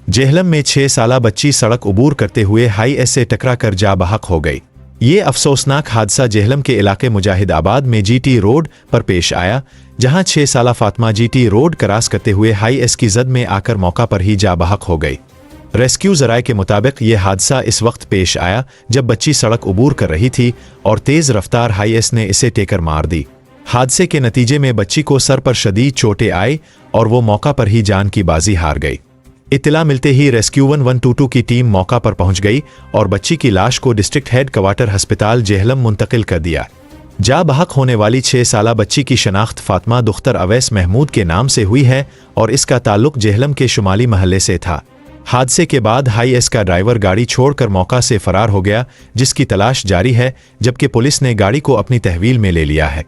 जेहलम में 6 साला बच्ची सड़क उबूर करते हुए हाईएस से टकरा कर जा बहक हो गई। ये अफसोसनाक हादसा जेहलम के इलाके मुजाहिदाबाद में जीटी रोड पर पेश आया, जहां 6 साला फातिमा जीटी रोड क्रॉस करते हुए हाईएस की जद में आकर मौका पर ही जा बहक हो गई। रेस्क्यू ज़राए के मुताबिक ये हादसा इस वक्त पेश आया जब बच्ची सड़क उबूर कर रही थी और तेज़ रफ्तार हाईएस ने इसे टेकर मार दी। हादसे के नतीजे में बच्ची को सर पर शदीद चोटें आई और वो मौका पर ही जान की बाजी हार गई। इत्तला मिलते ही रेस्क्यू 1122 की टीम मौका पर पहुंच गई और बच्ची की लाश को डिस्ट्रिक्ट हेड क्वार्टर अस्पताल जेहलम मुंतकिल कर दिया। जा बहक होने वाली 6 साला बच्ची की शनाख्त फातिमा दुख्तर अवैस महमूद के नाम से हुई है और इसका ताल्लुक जेहलम के शुमाली महल्ले से था। हादसे के बाद हाईएस का ड्राइवर गाड़ी छोड़कर मौका से फरार हो गया, जिसकी तलाश जारी है, जबकि पुलिस ने गाड़ी को अपनी तहवील में ले लिया है।